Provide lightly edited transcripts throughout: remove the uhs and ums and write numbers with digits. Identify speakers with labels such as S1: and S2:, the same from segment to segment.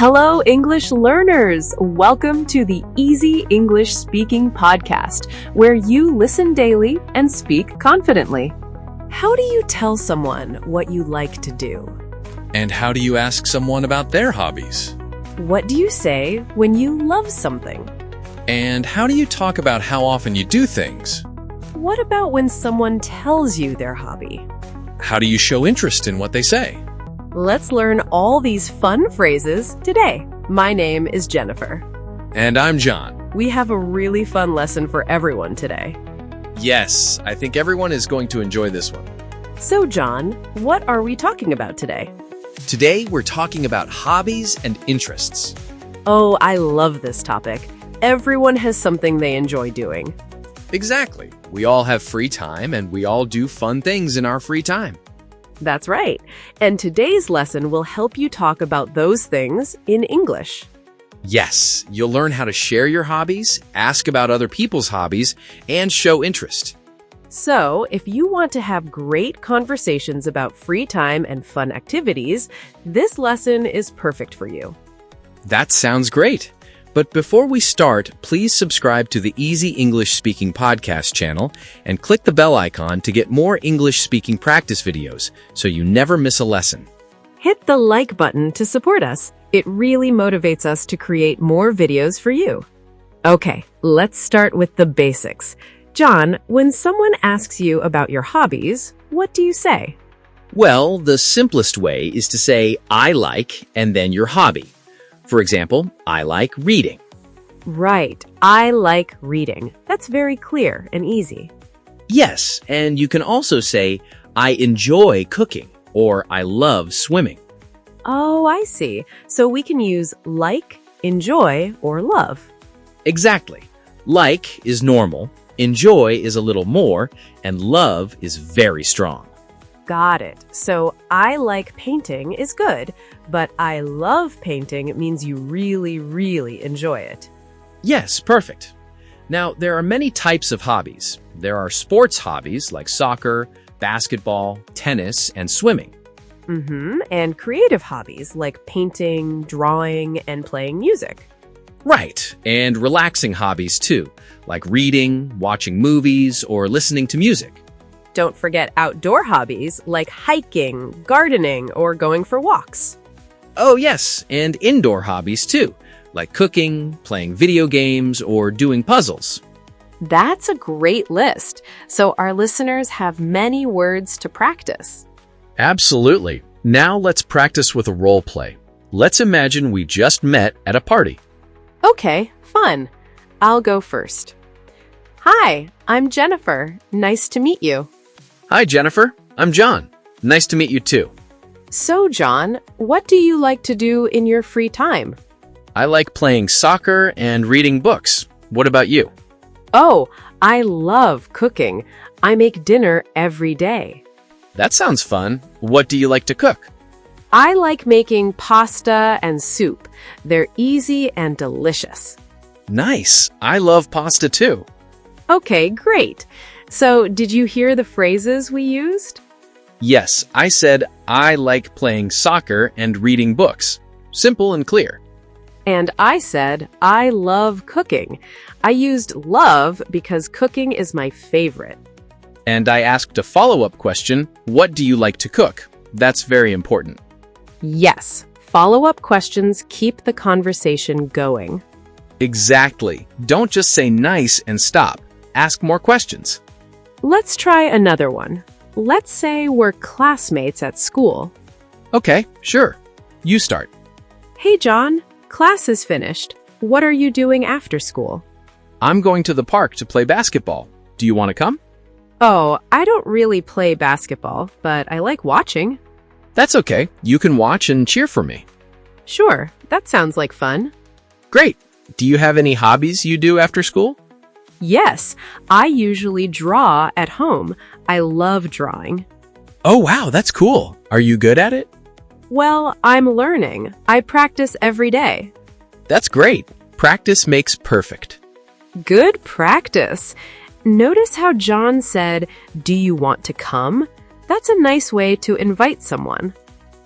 S1: Hello, English learners! Welcome to the Easy English Speaking Podcast, where you listen daily and speak confidently. How do you tell someone what you like to do?
S2: And how do you ask someone about their hobbies?
S1: What do you say when you love something?
S2: And how do you talk about how often you do things?
S1: What about when someone tells you their hobby?
S2: How do you show interest in what they say?
S1: Let's learn all these fun phrases today. My name is Jennifer.
S2: And I'm John.
S1: We have a really fun lesson for everyone today.
S2: Yes, I think everyone is going to enjoy this one.
S1: So, John, what are we talking about today?
S2: Today, we're talking about hobbies and interests.
S1: Oh, I love this topic. Everyone has something they enjoy doing.
S2: Exactly. We all have free time and we all do fun things in our free time.
S1: That's right. And today's lesson will help you talk about those things in English.
S2: Yes, you'll learn how to share your hobbies, ask about other people's hobbies, and show interest.
S1: So, if you want to have great conversations about free time and fun activities, this lesson is perfect for you.
S2: That sounds great. But before we start, please subscribe to the Easy English Speaking Podcast channel and click the bell icon to get more English speaking practice videos so you never miss a lesson.
S1: Hit the like button to support us. It really motivates us to create more videos for you. Okay, let's start with the basics. John, when someone asks you about your hobbies, what do you say?
S2: Well, the simplest way is to say, I like, and then your hobby. For example, I like reading.
S1: Right, I like reading. That's very clear and easy.
S2: Yes, and you can also say, I enjoy cooking, or I love swimming.
S1: Oh, I see. So we can use like, enjoy, or love.
S2: Exactly. Like is normal, enjoy is a little more, and love is very strong.
S1: Got it. So I like painting is good, but I love painting means you really, really enjoy it.
S2: Yes, perfect. Now, there are many types of hobbies. There are sports hobbies like soccer, basketball, tennis, and swimming.
S1: And creative hobbies like painting, drawing, and playing music.
S2: Right, and relaxing hobbies too, like reading, watching movies, or listening to music.
S1: Don't forget outdoor hobbies like hiking, gardening, or going for walks.
S2: Oh yes, and indoor hobbies too, like cooking, playing video games, or doing puzzles.
S1: That's a great list. So our listeners have many words to practice.
S2: Absolutely. Now let's practice with a role play. Let's imagine we just met at a party.
S1: Okay, fun. I'll go first. Hi, I'm Jennifer. Nice to meet you.
S2: Hi, Jennifer. I'm John. Nice to meet you too.
S1: So, John, what do you like to do in your free time?
S2: I like playing soccer and reading books. What about you?
S1: Oh, I love cooking. I make dinner every day.
S2: That sounds fun. What do you like to cook?
S1: I like making pasta and soup. They're easy and delicious.
S2: Nice. I love pasta too.
S1: Okay, great. So, did you hear the phrases we used?
S2: Yes, I said I like playing soccer and reading books. Simple and clear.
S1: And I said, I love cooking. I used love because cooking is my favorite.
S2: And I asked a follow-up question, what do you like to cook? That's very important.
S1: Yes, follow-up questions keep the conversation going.
S2: Exactly. Don't just say nice and stop. Ask more questions.
S1: Let's try another one. Let's say we're classmates at school.
S2: Okay, sure. You start.
S1: Hey, John, class is finished. What are you doing after school?
S2: I'm going to the park to play basketball. Do you want to come?
S1: Oh, I don't really play basketball, but I like watching.
S2: That's okay. You can watch and cheer for me.
S1: Sure, that sounds like fun.
S2: Great. Do you have any hobbies you do after school?
S1: Yes, I usually draw at home. I love drawing.
S2: Oh, wow, that's cool. Are you good at it?
S1: Well, I'm learning. I practice every day.
S2: That's great. Practice makes perfect.
S1: Good practice. Notice how John said, "Do you want to come?" That's a nice way to invite someone.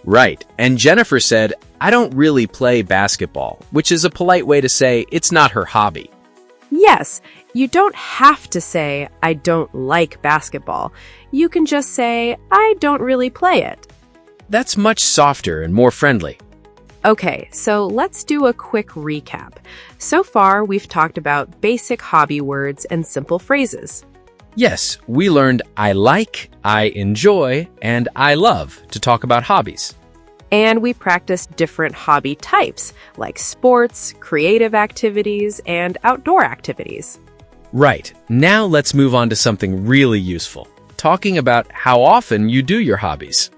S2: Right. And Jennifer said, I don't really play basketball, which is a polite way to say it's not her hobby.
S1: Yes, you don't have to say, I don't like basketball. You can just say, I don't really play it.
S2: That's much softer and more friendly.
S1: Okay, so let's do a quick recap. So far, we've talked about basic hobby words and simple phrases.
S2: Yes, we learned I like, I enjoy, and I love to talk about hobbies.
S1: And we practiced different hobby types, like sports, creative activities, and outdoor activities.
S2: Right, now let's move on to something really useful, talking about how often you do your hobbies.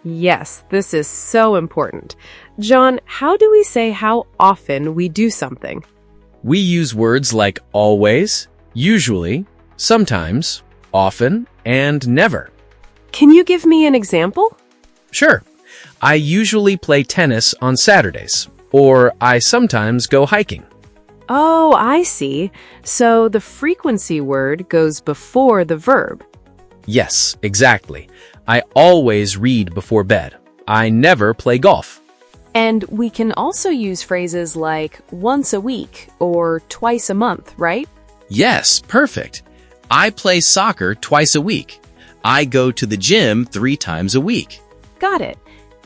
S1: Yes, this is so important. John, how do we say how often we do something?
S2: We use words like always, usually, sometimes, often, and never.
S1: Can you give me an example?
S2: Sure. I usually play tennis on Saturdays, or I sometimes go hiking.
S1: Oh, I see. So the frequency word goes before the verb.
S2: Yes, exactly. I always read before bed. I never play golf.
S1: And we can also use phrases like once a week or twice a month, right?
S2: Yes, perfect. I play soccer twice a week. I go to the gym 3 times a week.
S1: Got it.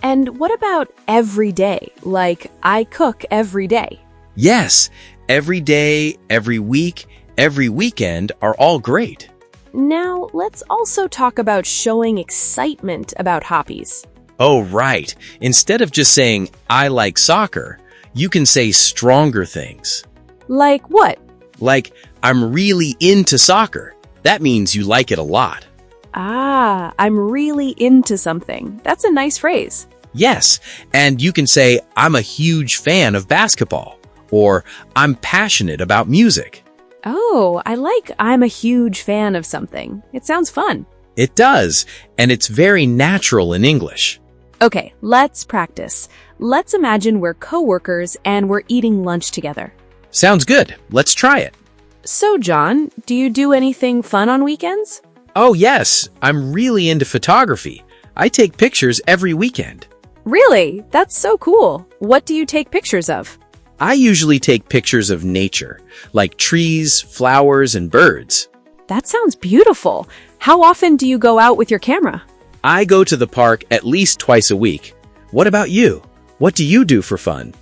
S1: And what about every day? Like, I cook every day.
S2: Yes, every day, every week, every weekend are all great.
S1: Now, let's also talk about showing excitement about hobbies.
S2: Oh, right. Instead of just saying, I like soccer, you can say stronger things.
S1: Like what?
S2: Like, I'm really into soccer. That means you like it a lot.
S1: Ah, I'm really into something. That's a nice phrase.
S2: Yes, and you can say, I'm a huge fan of basketball, or I'm passionate about music.
S1: Oh, I like I'm a huge fan of something. It sounds fun.
S2: It does, and it's very natural in English.
S1: Okay, let's practice. Let's imagine we're coworkers and we're eating lunch together.
S2: Sounds good. Let's try it.
S1: So, John, do you do anything fun on weekends?
S2: Oh, yes, I'm really into photography. I take pictures every weekend.
S1: Really? That's so cool. What do you take pictures of?
S2: I usually take pictures of nature, like trees, flowers, and birds.
S1: That sounds beautiful. How often do you go out with your camera?
S2: I go to the park at least twice a week. What about you? What do you do for fun?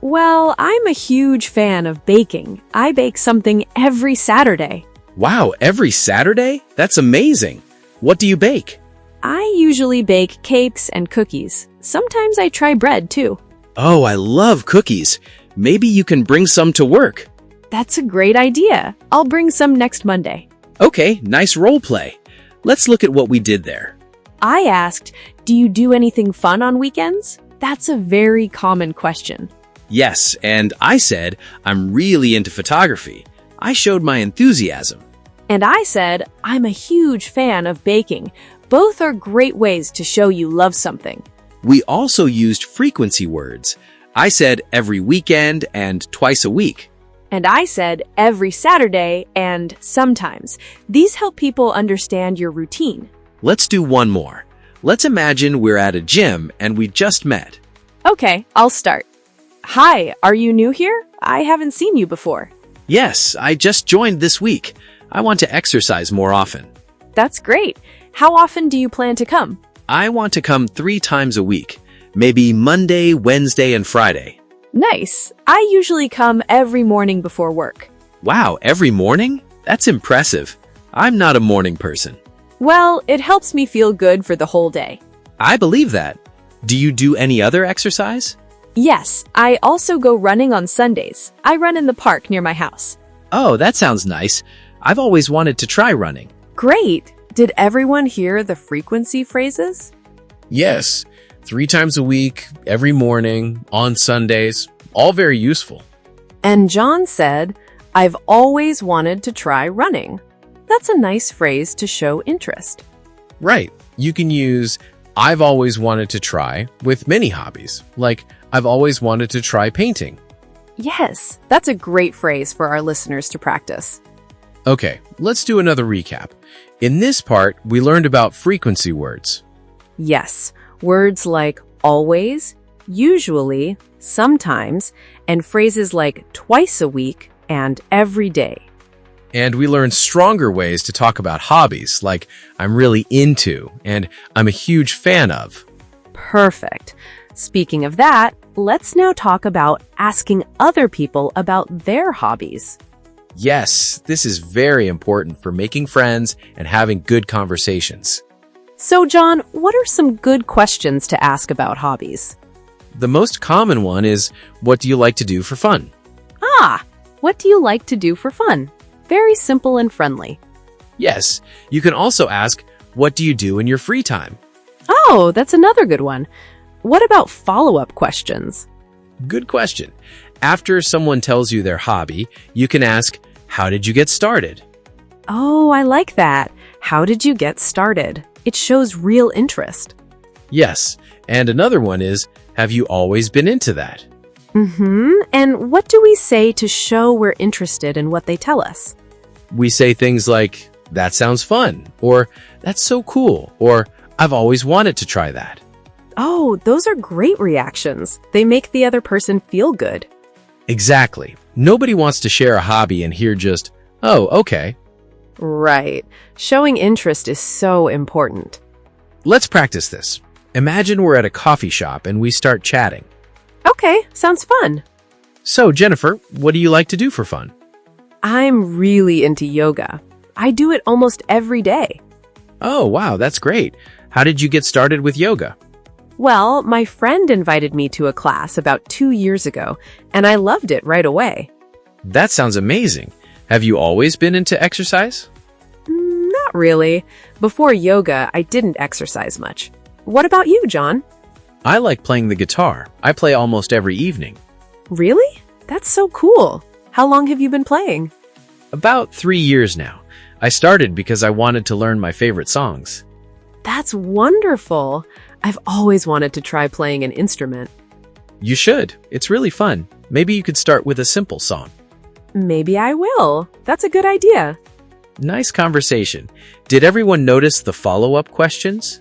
S1: Well, I'm a huge fan of baking. I bake something every Saturday.
S2: Wow, every Saturday? That's amazing. What do you bake?
S1: I usually bake cakes and cookies. Sometimes I try bread too.
S2: Oh, I love cookies. Maybe you can bring some to work.
S1: That's a great idea. I'll bring some next Monday.
S2: Okay, nice role play. Let's look at what we did there.
S1: I asked, do you do anything fun on weekends? That's a very common question.
S2: Yes, and I said, I'm really into photography. I showed my enthusiasm.
S1: And I said, I'm a huge fan of baking. Both are great ways to show you love something.
S2: We also used frequency words. I said every weekend and twice a week.
S1: And I said every Saturday and sometimes. These help people understand your routine.
S2: Let's do one more. Let's imagine we're at a gym and we just met.
S1: Okay, I'll start. Hi, are you new here? I haven't seen you before.
S2: Yes, I just joined this week. I want to exercise more often.
S1: That's great. How often do you plan to come?
S2: I want to come 3 times a week, maybe Monday, Wednesday, and Friday.
S1: Nice. I usually come every morning before work.
S2: Wow, every morning? That's impressive. I'm not a morning person.
S1: Well, it helps me feel good for the whole day.
S2: I believe that. Do you do any other exercise?
S1: Yes, I also go running on Sundays. I run in the park near my house.
S2: Oh, that sounds nice. I've always wanted to try running.
S1: Great. Did everyone hear the frequency phrases?
S2: Yes, 3 times a week, every morning, on Sundays, all very useful.
S1: And John said, I've always wanted to try running. That's a nice phrase to show interest.
S2: Right. You can use I've always wanted to try with many hobbies, like I've always wanted to try painting.
S1: Yes, that's a great phrase for our listeners to practice.
S2: Okay, let's do another recap. In this part, we learned about frequency words.
S1: Yes, words like always, usually, sometimes, and phrases like twice a week and every day.
S2: And we learn stronger ways to talk about hobbies, like I'm really into and I'm a huge fan of.
S1: Perfect. Speaking of that, let's now talk about asking other people about their hobbies.
S2: Yes, this is very important for making friends and having good conversations.
S1: So, John, what are some good questions to ask about hobbies?
S2: The most common one is, what do you like to do for fun?
S1: What do you like to do for fun? Very simple and friendly.
S2: Yes, you can also ask, what do you do in your free time?
S1: Oh, that's another good one. What about follow-up questions?
S2: Good question. After someone tells you their hobby, you can ask, how did you get started?
S1: Oh, I like that. How did you get started? It shows real interest.
S2: Yes, and another one is, have you always been into that?
S1: And what do we say to show we're interested in what they tell us?
S2: We say things like, that sounds fun, or that's so cool, or I've always wanted to try that.
S1: Oh, those are great reactions. They make the other person feel good.
S2: Exactly. Nobody wants to share a hobby and hear just, oh, okay.
S1: Right. Showing interest is so important.
S2: Let's practice this. Imagine we're at a coffee shop and we start chatting.
S1: Okay, sounds fun.
S2: So, Jennifer, what do you like to do for fun?
S1: I'm really into yoga. I do it almost every day.
S2: Oh, wow, that's great. How did you get started with yoga?
S1: Well, my friend invited me to a class about 2 years ago, and I loved it right away.
S2: That sounds amazing. Have you always been into exercise?
S1: Not really. Before yoga, I didn't exercise much. What about you, John?
S2: I like playing the guitar. I play almost every evening.
S1: Really? That's so cool. How long have you been playing?
S2: About 3 years now. I started because I wanted to learn my favorite songs.
S1: That's wonderful. I've always wanted to try playing an instrument.
S2: You should. It's really fun. Maybe you could start with a simple song.
S1: Maybe I will. That's a good idea.
S2: Nice conversation. Did everyone notice the follow-up questions?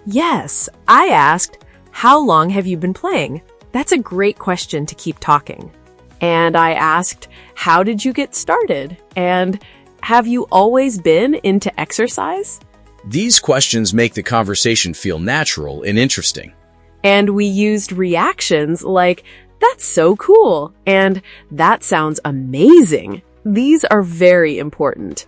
S1: Yes, I asked, how long have you been playing? That's a great question to keep talking. And I asked, how did you get started? And have you always been into exercise?
S2: These questions make the conversation feel natural and interesting.
S1: And we used reactions like, that's so cool, and that sounds amazing. These are very important.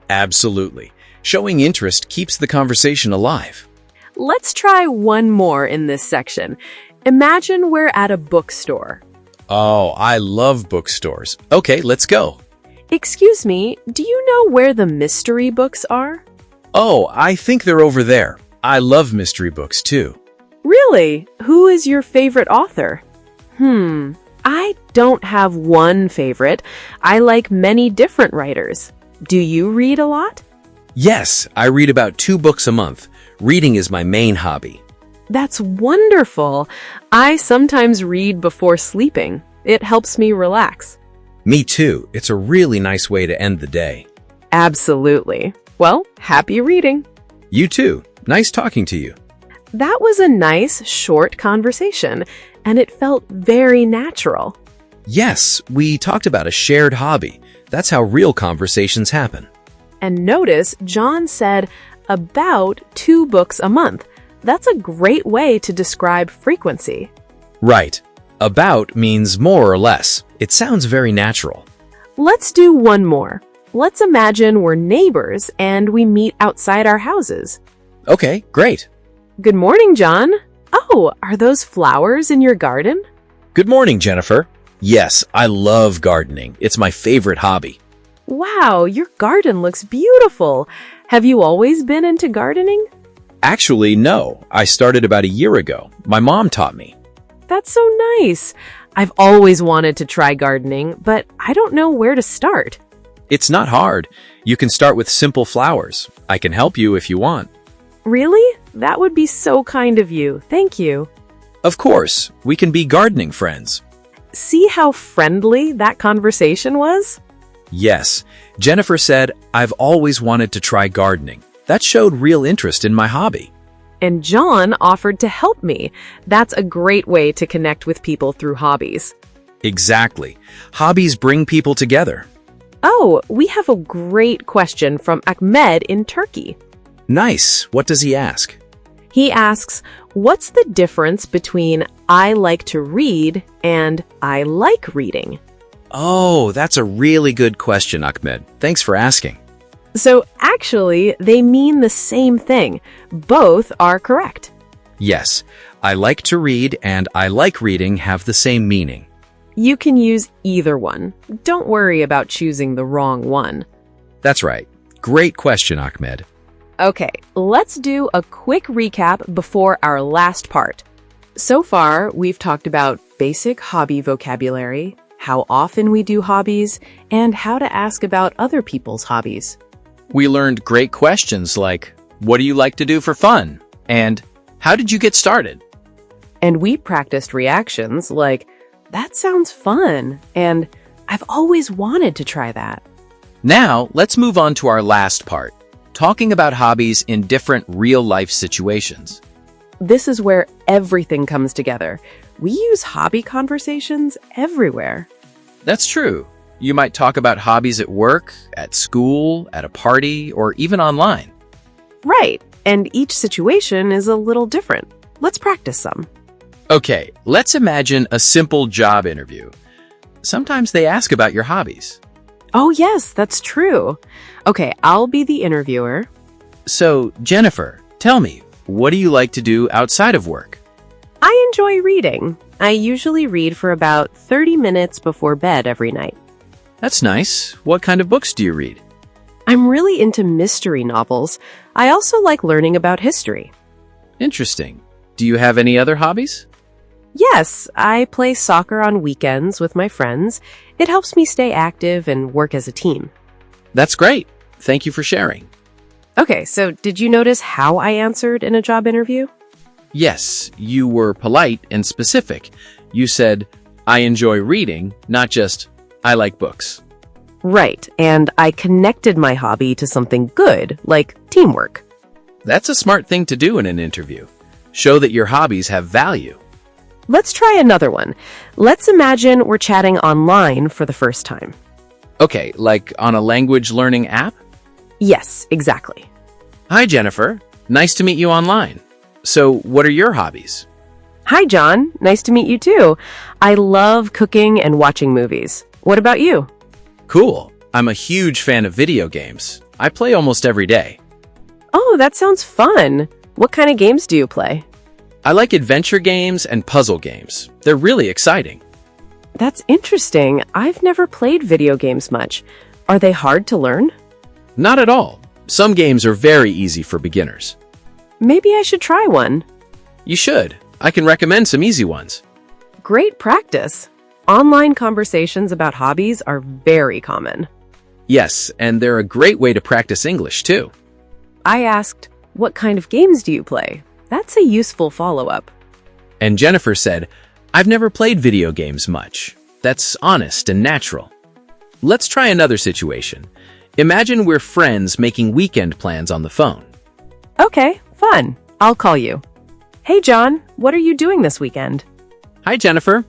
S2: Absolutely. Showing interest keeps the conversation alive.
S1: Let's try one more in this section. Imagine we're at a bookstore.
S2: Oh, I love bookstores. Okay, let's go.
S1: Excuse me, do you know where the mystery books are?
S2: Oh, I think they're over there. I love mystery books too.
S1: Really? Who is your favorite author? I don't have one favorite. I like many different writers. Do you read a lot?
S2: Yes, I read about 2 books a month. Reading is my main hobby.
S1: That's wonderful. I sometimes read before sleeping. It helps me relax.
S2: Me too. It's a really nice way to end the day.
S1: Absolutely. Well, happy reading.
S2: You too. Nice talking to you.
S1: That was a nice, short conversation, and it felt very natural.
S2: Yes, we talked about a shared hobby. That's how real conversations happen.
S1: And notice John said about 2 books a month. That's a great way to describe frequency.
S2: Right. About means more or less. It sounds very natural.
S1: Let's do one more. Let's imagine we're neighbors and we meet outside our houses.
S2: Okay, great.
S1: Good morning, John. Oh, are those flowers in your garden?
S2: Good morning, Jennifer. Yes, I love gardening. It's my favorite hobby.
S1: Wow, your garden looks beautiful. Have you always been into gardening?
S2: Actually, no. I started about a year ago. My mom taught me.
S1: That's so nice. I've always wanted to try gardening, but I don't know where to start.
S2: It's not hard. You can start with simple flowers. I can help you if you want.
S1: Really? That would be so kind of you. Thank you.
S2: Of course, we can be gardening friends.
S1: See how friendly that conversation was?
S2: Yes, Jennifer said, I've always wanted to try gardening. That showed real interest in my hobby.
S1: And John offered to help me. That's a great way to connect with people through hobbies.
S2: Exactly. Hobbies bring people together.
S1: Oh, we have a great question from Ahmed in Turkey.
S2: Nice. What does he ask?
S1: He asks, what's the difference between I like to read and I like reading?
S2: Oh, that's a really good question, Ahmed. Thanks for asking.
S1: So actually, they mean the same thing. Both are correct.
S2: Yes, I like to read and I like reading have the same meaning.
S1: You can use either one. Don't worry about choosing the wrong one.
S2: That's right. Great question, Ahmed.
S1: Okay, let's do a quick recap before our last part. So far, we've talked about basic hobby vocabulary, how often we do hobbies, and how to ask about other people's hobbies.
S3: We learned great questions like, what do you like to do for fun? And how did you get started?
S1: And we practiced reactions like, that sounds fun, and I've always wanted to try that.
S3: Now, let's move on to our last part, talking about hobbies in different real-life situations.
S1: This is where everything comes together. We use hobby conversations everywhere.
S3: That's true. You might talk about hobbies at work, at school, at a party, or even online.
S1: Right, and each situation is a little different. Let's practice some.
S3: Okay, let's imagine a simple job interview. Sometimes they ask about your hobbies.
S1: Oh yes, that's true. Okay, I'll be the interviewer.
S3: So, Jennifer, tell me, what do you like to do outside of work?
S1: I enjoy reading. I usually read for about 30 minutes before bed every night.
S3: That's nice. What kind of books do you read?
S1: I'm really into mystery novels. I also like learning about history.
S3: Interesting. Do you have any other hobbies?
S1: Yes, I play soccer on weekends with my friends. It helps me stay active and work as a team.
S3: That's great. Thank you for sharing.
S1: Okay, so did you notice how I answered in a job interview?
S3: Yes, you were polite and specific. You said, I enjoy reading, not just, I like books.
S1: Right, and I connected my hobby to something good, like teamwork.
S3: That's a smart thing to do in an interview. Show that your hobbies have value.
S1: Let's try another one. Let's imagine we're chatting online for the first time.
S3: Okay, like on a language learning app?
S1: Yes, exactly.
S3: Hi, Jennifer. Nice to meet you online. So, what are your hobbies?
S1: Hi, John. Nice to meet you too. I love cooking and watching movies. What about you?
S3: Cool. I'm a huge fan of video games. I play almost every day.
S1: Oh, that sounds fun. What kind of games do you play?
S3: I like adventure games and puzzle games. They're really exciting.
S1: That's interesting. I've never played video games much. Are they hard to learn?
S3: Not at all. Some games are very easy for beginners.
S1: Maybe I should try one.
S3: You should. I can recommend some easy ones.
S1: Great practice. Online conversations about hobbies are very common.
S3: Yes, and they're a great way to practice English, too.
S1: I asked, what kind of games do you play? That's a useful follow-up.
S3: And Jennifer said, I've never played video games much. That's honest and natural. Let's try another situation. Imagine we're friends making weekend plans on the phone.
S1: Okay, fun. I'll call you. Hey, John, what are you doing this weekend?
S3: Hi, Jennifer.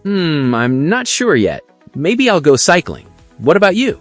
S3: I'm not sure yet. Maybe I'll go cycling. What about you?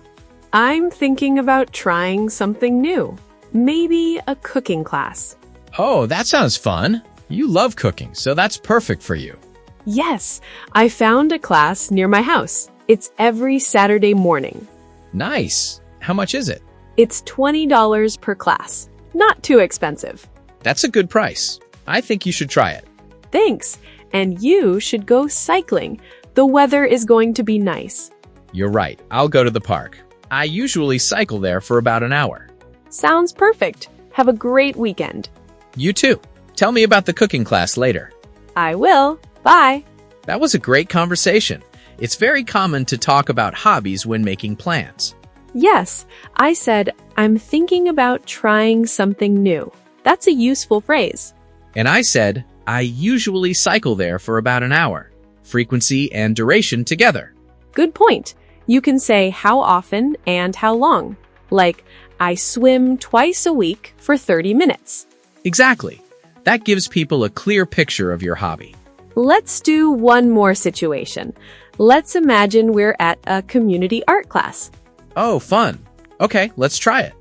S1: I'm thinking about trying something new. Maybe a cooking class.
S4: Oh, that sounds fun. You love cooking, so that's perfect for you.
S1: Yes, I found a class near my house. It's every Saturday morning.
S4: Nice. How much is it?
S1: It's $20 per class. Not too expensive.
S4: That's a good price. I think you should try it.
S1: Thanks. And you should go cycling. The weather is going to be nice.
S4: You're right. I'll go to the park. I usually cycle there for about an hour.
S1: Sounds perfect. Have a great weekend.
S4: You too. Tell me about the cooking class later.
S1: I will. Bye.
S4: That was a great conversation. It's very common to talk about hobbies when making plans.
S1: Yes, I said, I'm thinking about trying something new. That's a useful phrase.
S4: And I said, I usually cycle there for about an hour. Frequency and duration together.
S1: Good point. You can say how often and how long. Like, I swim twice a week for 30 minutes.
S4: Exactly. That gives people a clear picture of your hobby.
S1: Let's do one more situation. Let's imagine we're at a community art class.
S4: Oh, fun. Okay, let's try it.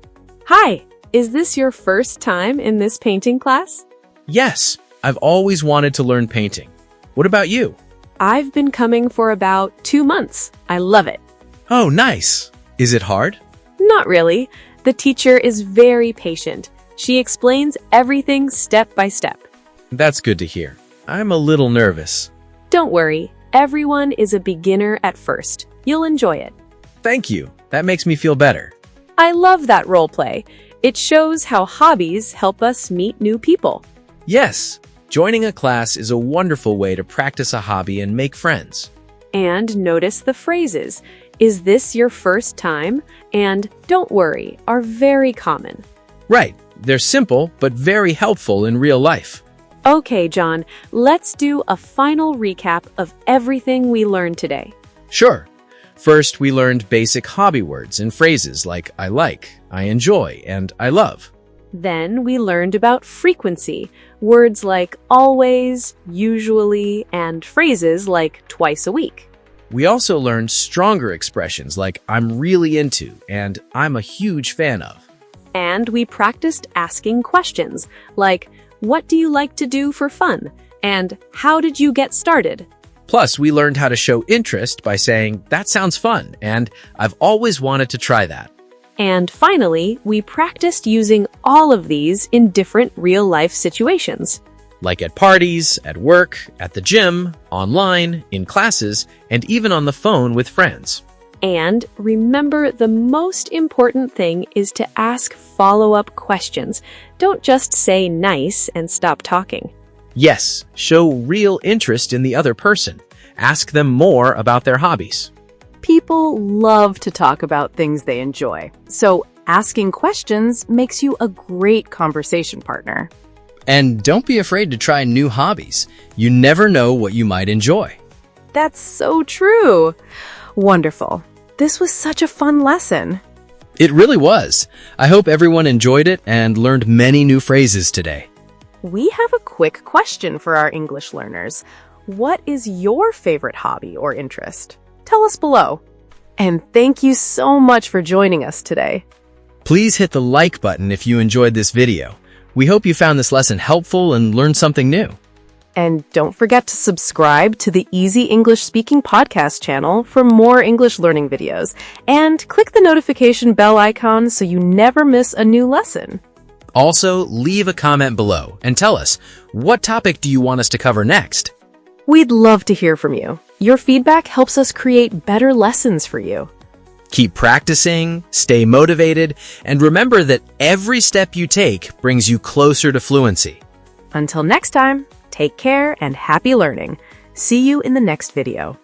S1: Hi, is this your first time in this painting class?
S4: Yes, I've always wanted to learn painting. What about you?
S1: I've been coming for about 2 months. I love it.
S4: Oh, nice. Is it hard?
S1: Not really. The teacher is very patient. She explains everything step by step.
S4: That's good to hear. I'm a little nervous.
S1: Don't worry, everyone is a beginner at first. You'll enjoy it.
S4: Thank you. That makes me feel better.
S1: I love that role play. It shows how hobbies help us meet new people.
S4: Yes, joining a class is a wonderful way to practice a hobby and make friends.
S1: And notice the phrases, "Is this your first time?" and "Don't worry" are very common.
S4: Right, they're simple but very helpful in real life.
S1: Okay, John, let's do a final recap of everything we learned today.
S4: Sure. First, we learned basic hobby words and phrases like I like, I enjoy, and I love.
S1: Then we learned about frequency, words like always, usually, and phrases like twice a week.
S4: We also learned stronger expressions like I'm really into and I'm a huge fan of.
S1: And we practiced asking questions like, what do you like to do for fun? And how did you get started?
S4: Plus, we learned how to show interest by saying, that sounds fun, and I've always wanted to try that.
S1: And finally, we practiced using all of these in different real-life situations.
S4: Like at parties, at work, at the gym, online, in classes, and even on the phone with friends.
S1: And remember, the most important thing is to ask follow-up questions. Don't just say nice and stop talking.
S4: Yes, show real interest in the other person. Ask them more about their hobbies.
S1: People love to talk about things they enjoy, so asking questions makes you a great conversation partner.
S3: And don't be afraid to try new hobbies. You never know what you might enjoy.
S1: That's so true. Wonderful. This was such a fun lesson.
S3: It really was. I hope everyone enjoyed it and learned many new phrases today.
S1: We have a quick question for our English learners. What is your favorite hobby or interest? Tell us below. And thank you so much for joining us today.
S3: Please hit the like button if you enjoyed this video. We hope you found this lesson helpful and learned something new.
S1: And don't forget to subscribe to the Easy English Speaking podcast channel for more English learning videos. And click the notification bell icon so you never miss a new lesson.
S3: Also, leave a comment below and tell us, what topic do you want us to cover next?
S1: We'd love to hear from you. Your feedback helps us create better lessons for you.
S3: Keep practicing, stay motivated, and remember that every step you take brings you closer to fluency.
S1: Until next time, take care and happy learning. See you in the next video.